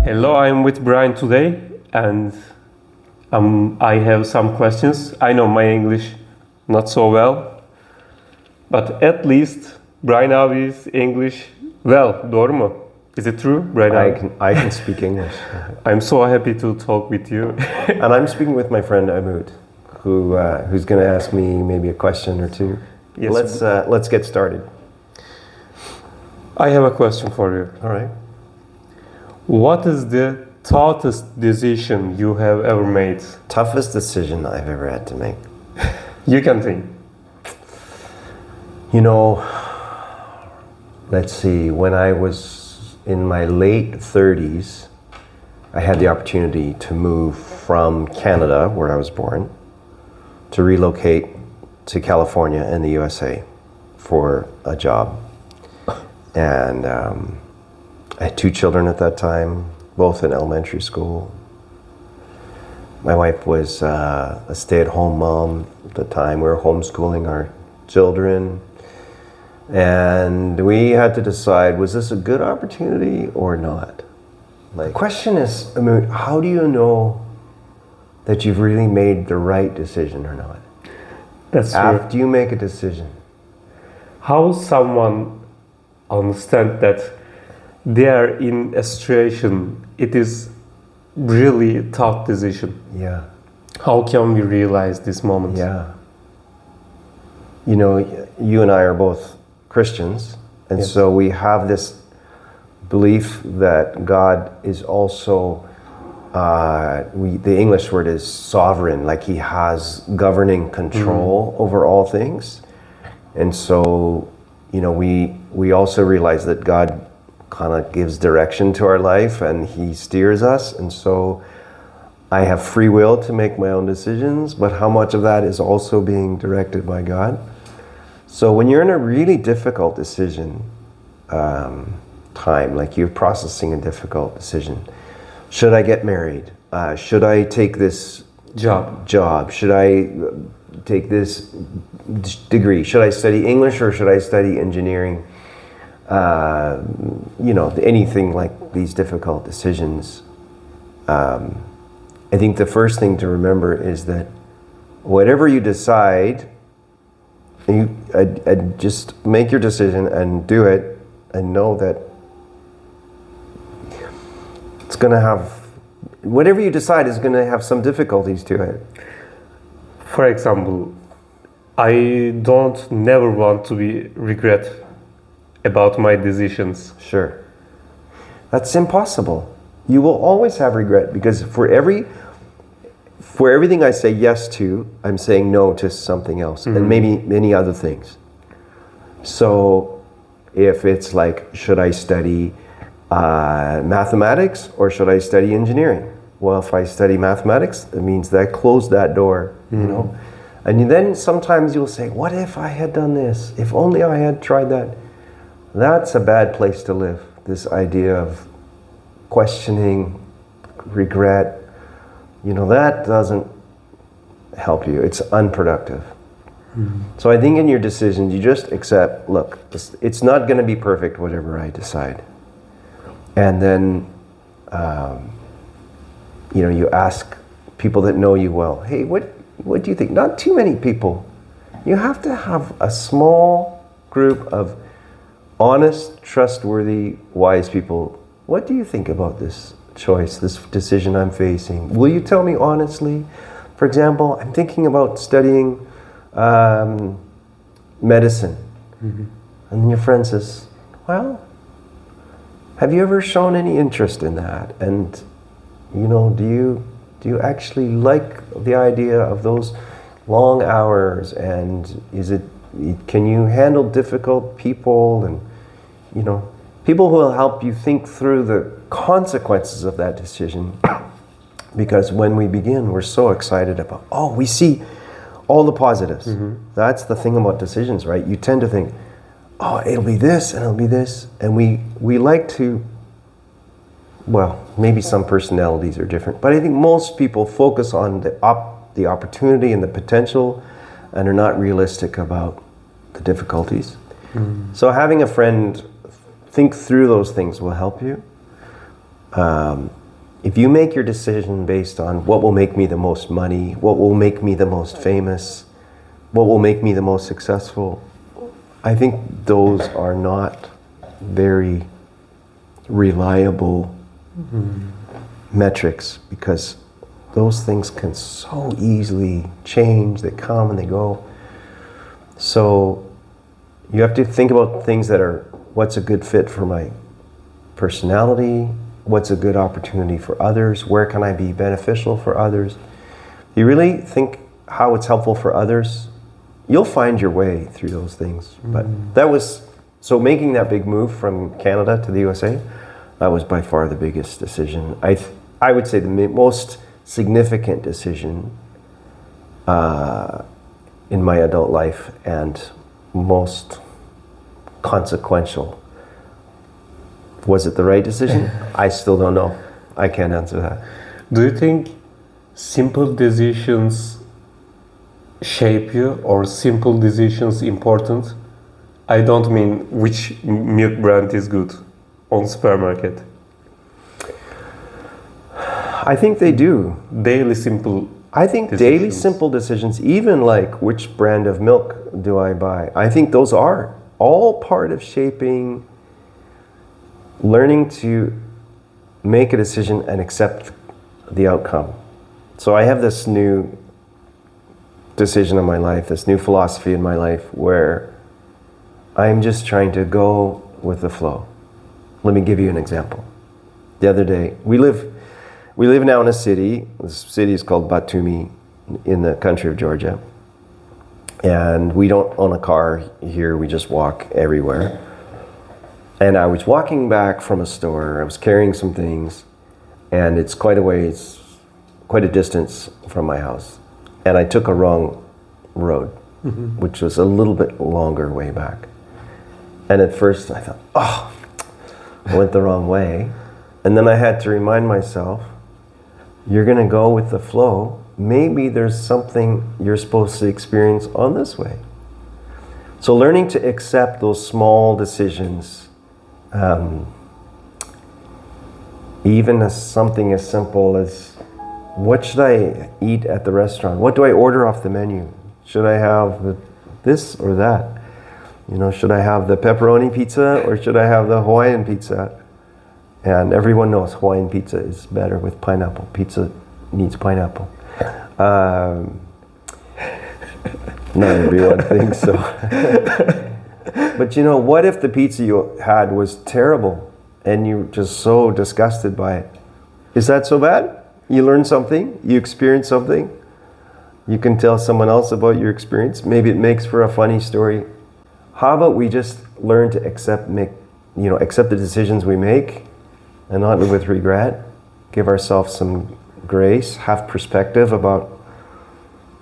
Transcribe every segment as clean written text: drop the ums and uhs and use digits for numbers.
Hello, I'm with Brian today, and I have some questions. I know my English not so well, but at least Brian abi's English well, doğru mu? Is it true, Brian abi? I can speak English. I'm so happy to talk with you. And I'm speaking with my friend Umut, who's going to ask me maybe a question or two. Yes. Let's get started. I have a question for you. All right. What is the toughest decision you have ever made? Toughest decision I've ever had to make. You can think. You know, let's see, when I was in my late 30s, I had the opportunity to move from Canada, where I was born, to relocate to California in the USA for a job. And I had 2 children at that time, both in elementary school. My wife was a stay-at-home mom at the time. We were homeschooling our children. And we had to decide, was this a good opportunity or not? The question is, Umut, how do you know that you've really made the right decision or not? That's true. After you make a decision. How someone understand that they are in a situation, it is really a tough decision. Yeah. How can we realize this moment? Yeah. You know, you and I are both Christians, and Yes. so we have this belief that God is also, the English word is sovereign, like He has governing control over all things. And so, you know, we also realize that God kind of gives direction to our life and He steers us. And so I have free will to make my own decisions, but how much of that is also being directed by God? So when you're in a really difficult decision time, like you're processing a difficult decision, should I get married? Should I take this job? Should I take this degree? Should I study English or should I study engineering? You know, anything like these difficult decisions. I think the first thing to remember is that whatever you decide, just make your decision and do it, and know that it's going to have, whatever you decide is going to have some difficulties to it. For example, I don't never want to be regret about my decisions. Sure. That's impossible. You will always have regret, because for everything I say yes to, I'm saying no to something else, and maybe many other things. So if it's like, should I study mathematics or should I study engineering? Well, if I study mathematics, it means that I closed that door, you know. And then sometimes you'll say, what if I had done this? If only I had tried that. That's a bad place to live. This idea of questioning, regret, you know, that doesn't help you. It's unproductive. So I think in your decisions, you just accept, look, it's not going to be perfect, whatever I decide. And then, you know, you ask people that know you well, hey, what do you think? Not too many people. You have to have a small group of honest, trustworthy, wise people. What do you think about this choice, this decision I'm facing? Will you tell me honestly? For example, I'm thinking about studying medicine. And then your friend says, well, have you ever shown any interest in that? And, you know, do you actually like the idea of those long hours? And can you handle difficult people? And, you know, people who will help you think through the consequences of that decision. Because when we begin, we're so excited about, we see all the positives. That's the thing about decisions, right? You tend to think, it'll be this and it'll be this. And we like to, well, maybe some personalities are different, but I think most people focus on the opportunity and the potential and are not realistic about the difficulties. So having a friend think through those things will help you. if you make your decision based on what will make me the most money, what will make me the most famous, what will make me the most successful, I think those are not very reliable metrics, because those things can so easily change. They come and they go. So you have to think about things that are, what's a good fit for my personality, what's a good opportunity for others, where can I be beneficial for others. You really think how it's helpful for others, you'll find your way through those things. But that was, so making that big move from Canada to the USA, that was by far the biggest decision. I would say the most significant decision in my adult life, and most consequential. Was it the right decision? I still don't know. I can't answer that. Do you think simple decisions shape you, or simple decisions important? I don't mean which milk brand is good on supermarket. I think they do. Daily simple I think decisions. daily simple decisions, even like which brand of milk do I buy, I think those are all part of shaping, learning to make a decision and accept the outcome. So I have this new decision in my life, this new philosophy in my life, where I'm just trying to go with the flow. Let me give you an example. The other day, we live now in a city. The city is called Batumi in the country of Georgia. And we don't own a car here, we just walk everywhere. And I was walking back from a store, I was carrying some things, and it's quite a ways, quite a distance from my house. And I took a wrong road, which was a little bit longer way back. And at first I thought, oh, I went the wrong way. And then I had to remind myself, you're gonna go with the flow. Maybe there's something you're supposed to experience on this way. So learning to accept those small decisions, even as something as simple as, what should I eat at the restaurant? What do I order off the menu? Should I have this or that? You know, should I have the pepperoni pizza or should I have the Hawaiian pizza? And everyone knows Hawaiian pizza is better with pineapple. Pizza needs pineapple. Not everyone thinks so. But you know, what if the pizza you had was terrible and you're just so disgusted by it? Is that so bad? You learn something, you experience something, you can tell someone else about your experience. Maybe it makes for a funny story. How about we just learn to accept the decisions we make and not live with regret? Give ourselves some grace, have perspective about,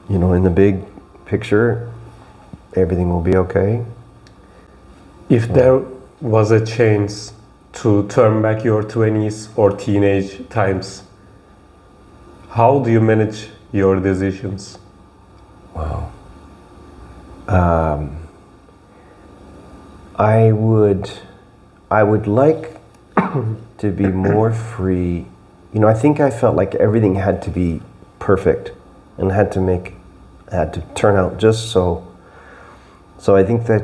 in the big picture, everything will be okay. If there was a chance to turn back your 20s or teenage times, how do you manage your decisions? Wow. I would like to be more free. I think I felt like everything had to be perfect and had to turn out just so. So I think that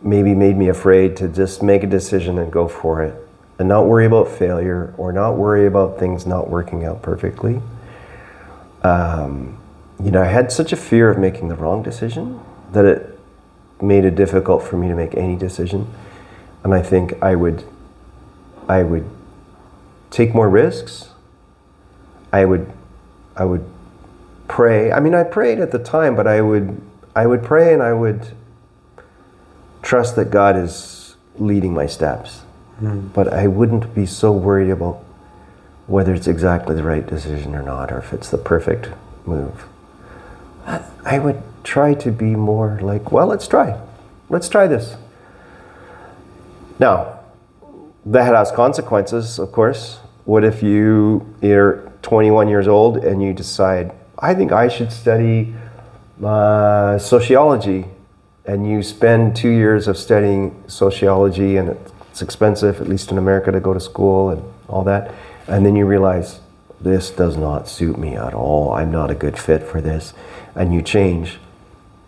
maybe made me afraid to just make a decision and go for it and not worry about failure or not worry about things not working out perfectly. I had such a fear of making the wrong decision that it made it difficult for me to make any decision. And I think I would take more risks. I would pray. I mean, I prayed at the time, but I would pray and I would trust that God is leading my steps. But I wouldn't be so worried about whether it's exactly the right decision or not, or if it's the perfect move. I would try to be more like, well, let's try this. Now, that has consequences, of course. What if you're 21 years old and you decide, I think I should study sociology, and you spend 2 years of studying sociology, and it's expensive, at least in America, to go to school and all that, And then you realize, this does not suit me at all. I'm not a good fit for this. And you change.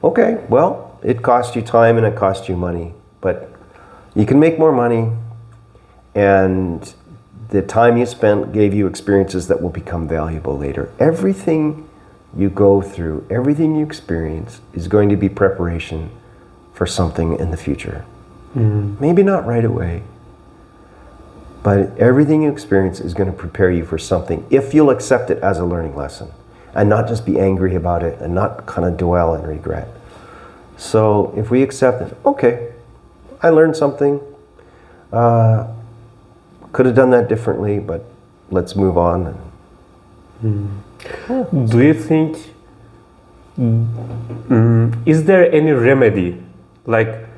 Okay, well, it cost you time and it cost you money. But you can make more money, and the time you spent gave you experiences that will become valuable later. Everything you go through, everything you experience is going to be preparation for something in the future. Maybe not right away, but everything you experience is going to prepare you for something if you'll accept it as a learning lesson and not just be angry about it and not kind of dwell in regret. So if we accept it, okay, I learned something, could have done that differently, but let's move on. Do you think, is there any remedy? Like,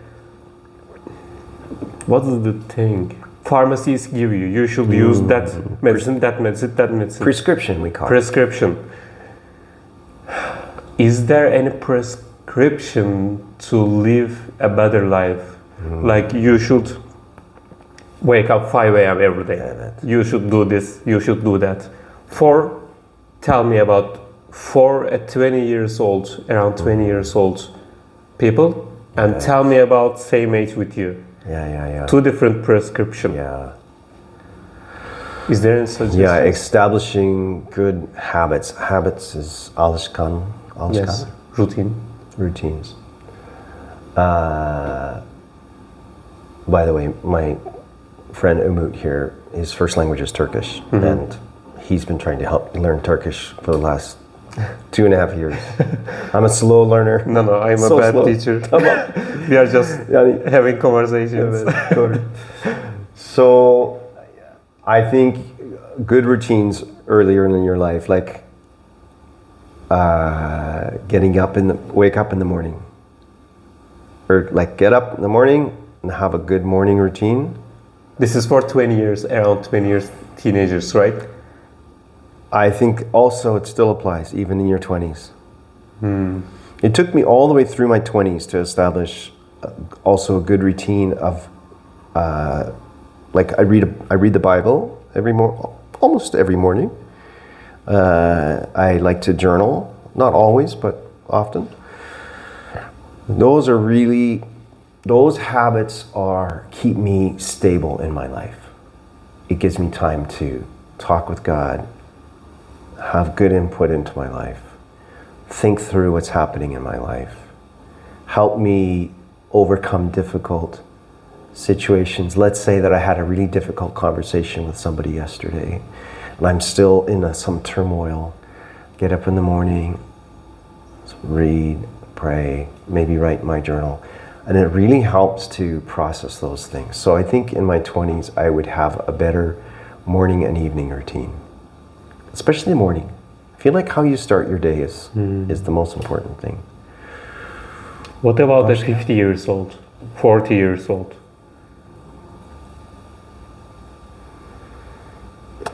what is the thing? Pharmacies give you. You should use that medicine, that medicine, that medicine. Prescription, we call it. Prescription. Is there any prescription to live a better life? Like, you should wake up 5 a.m. every day. You should do this, you should do that. Tell me about for a 20 years old, around 20 years old people, and tell me about same age with you. Yeah. 2 different prescription. Yeah. Is there any suggestion? Yeah, establishing good habits. Habits is alışkan. Yes, routine. Routines. By the way, my friend Umut here, his first language is Turkish, and he's been trying to help learn Turkish for the last 2.5 years. I'm a slow learner. No, I'm So a bad slow. teacher. We are just having conversations. So I think good routines earlier in your life, like wake up in the morning, or like get up in the morning and have a good morning routine. This is for 20 years, around 20 years teenagers, right? I think also it still applies even in your 20s. It took me all the way through my 20s to establish also a good routine of like I read the Bible almost every morning. I like to journal, not always, but often. Those habits keep me stable in my life. It gives me time to talk with God, have good input into my life, think through what's happening in my life, help me overcome difficult situations. Let's say that I had a really difficult conversation with somebody yesterday, and I'm still in some turmoil. Get up in the morning, read, pray, maybe write in my journal. And it really helps to process those things. So I think in my 20s, I would have a better morning and evening routine, especially the morning. I feel like how you start your day is the most important thing. What about the 50 years old, 40 years old?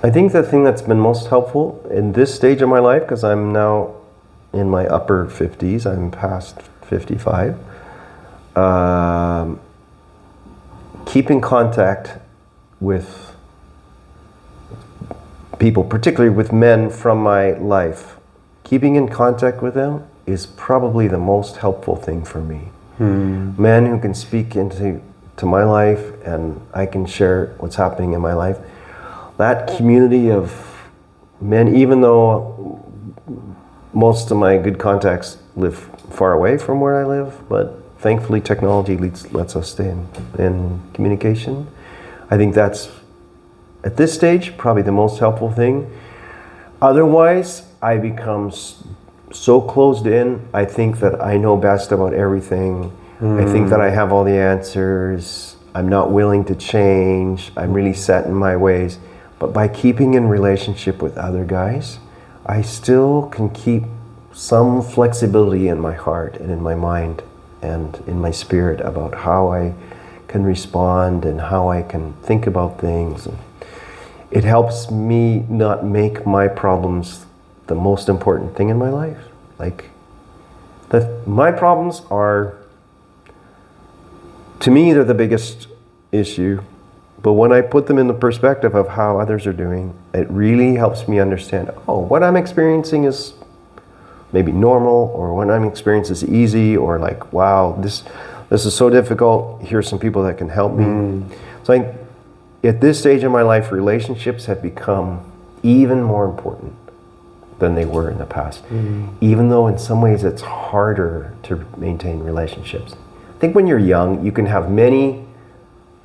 I think the thing that's been most helpful in this stage of my life, because I'm now in my upper 50s, I'm past 55, keep in contact with people, particularly with men from my life. Keeping in contact with them is probably the most helpful thing for me. Men who can speak into my life, and I can share what's happening in my life. That community of men, even though most of my good contacts live far away from where I live, but thankfully technology lets us stay in communication. I think that's, at this stage, probably the most helpful thing. Otherwise, I become so closed in. I think that I know best about everything. I think that I have all the answers. I'm not willing to change. I'm really set in my ways. But by keeping in relationship with other guys, I still can keep some flexibility in my heart and in my mind and in my spirit about how I can respond and how I can think about things. And it helps me not make my problems the most important thing in my life. Like, my problems are, to me, they're the biggest issue, But when I put them in the perspective of how others are doing, it really helps me understand, oh, what I'm experiencing is maybe normal, or what I'm experiencing is easy, or like, wow, this is so difficult. Here's some people that can help me. So I think at this stage in my life, relationships have become even more important than they were in the past. Even though in some ways it's harder to maintain relationships. I think when you're young, you can have many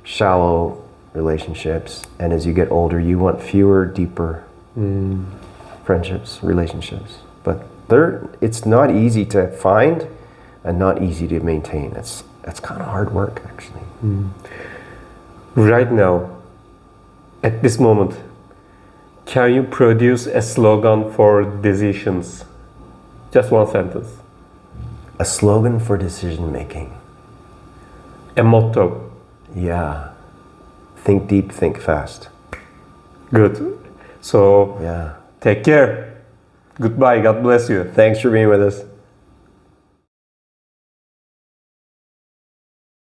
shallow relationships, and as you get older, you want fewer, deeper friendships, relationships. But it's not easy to find and not easy to maintain. It's kind of hard work, actually. Right now, at this moment, can you produce a slogan for decisions? Just one sentence. A slogan for decision making. A motto. Yeah. Think deep, think fast. Good. So, Yeah. take care. Goodbye. God bless you. Thanks for being with us.